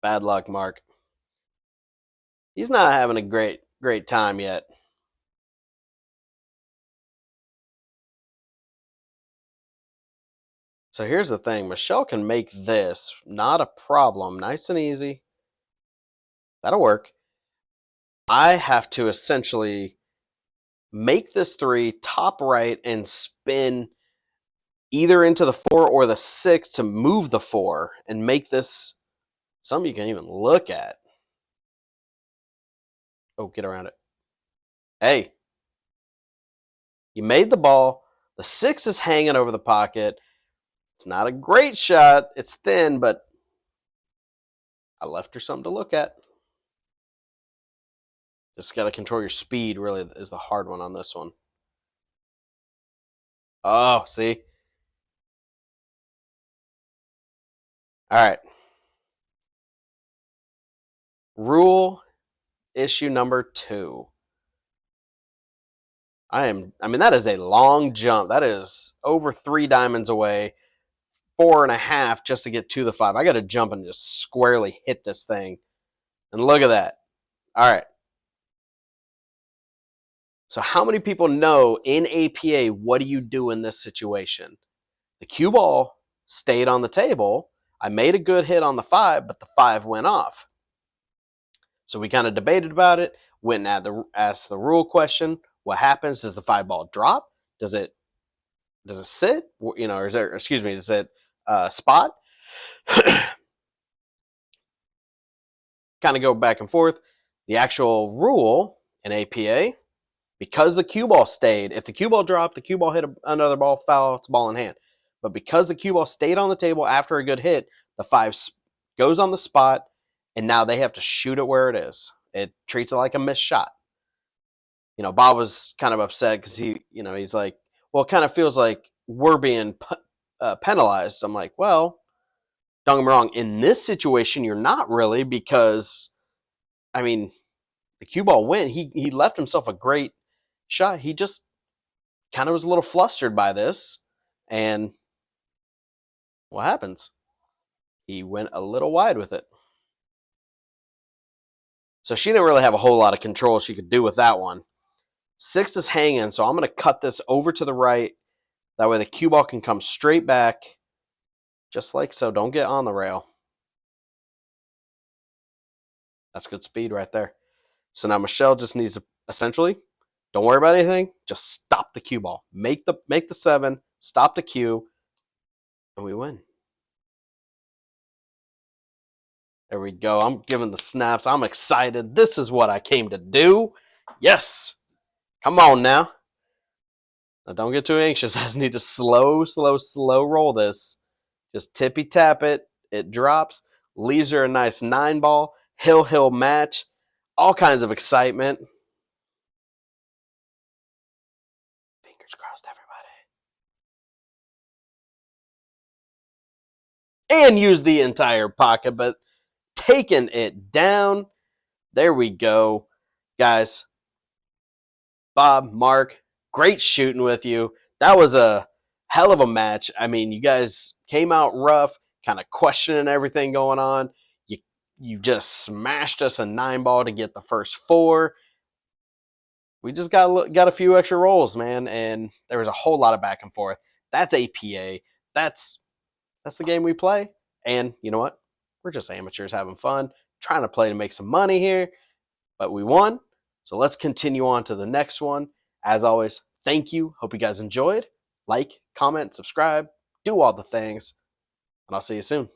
Bad luck, Mark. He's not having a great time yet. So here's the thing. Michelle can make this. Not a problem. Nice and easy. That'll work. I have to essentially make this 3 top right and spin either into the 4 or the 6 to move the 4 and make this something you can even look at. Oh, get around it. Hey, you made the ball. The 6 is hanging over the pocket. It's not a great shot. It's thin, but I left her something to look at. Just got to control your speed, really, is the hard one on this one. Oh, see? All right. Rule issue number 2. That is a long jump. That is over 3 diamonds away, 4.5 just to get to the 5. I got to jump and just squarely hit this thing. And look at that. All right. So how many people know in APA, what do you do in this situation? The cue ball stayed on the table. I made a good hit on the 5, but the 5 went off. So we kind of debated about it, went and asked the rule question. What happens? Does the 5 ball drop? Does it sit? Or is there, does it spot? Kind of go back and forth. The actual rule in APA, because the cue ball stayed, if the cue ball dropped, the cue ball hit another ball, foul, it's ball in hand. But because the cue ball stayed on the table after a good hit, the 5 goes on the spot, and now they have to shoot it where it is. It treats it like a missed shot. Bob was kind of upset because he's like, well, it kind of feels like we're being penalized. I'm like, well, don't get me wrong. In this situation, you're not really because, I mean, the cue ball went. He left himself a great shot. He just kind of was a little flustered by this. And what happens? He went a little wide with it. So she didn't really have a whole lot of control she could do with that one. 6 is hanging, so I'm going to cut this over to the right. That way the cue ball can come straight back, just like so. Don't get on the rail. That's good speed right there. So now Michelle just needs to essentially, don't worry about anything. Just stop the cue ball. Make the 7, stop the cue, and we win. There we go. I'm giving the snaps. I'm excited. This is what I came to do. Yes. Come on now. Now don't get too anxious. I just need to slow roll this. Just tippy tap it. It drops. Leaves her a nice 9 ball. Hill match. All kinds of excitement. Fingers crossed, everybody. And use the entire pocket, but taking it down. There we go. Guys, Bob, Mark, great shooting with you. That was a hell of a match. I mean, you guys came out rough, kind of questioning everything going on. You just smashed us a 9 ball to get the first 4. We just got a few extra rolls, man, and there was a whole lot of back and forth. That's APA. That's the game we play. And you know what? We're just amateurs having fun, trying to play to make some money here. But we won. So let's continue on to the next one. As always, thank you. Hope you guys enjoyed. Like, comment, subscribe, do all the things. And I'll see you soon.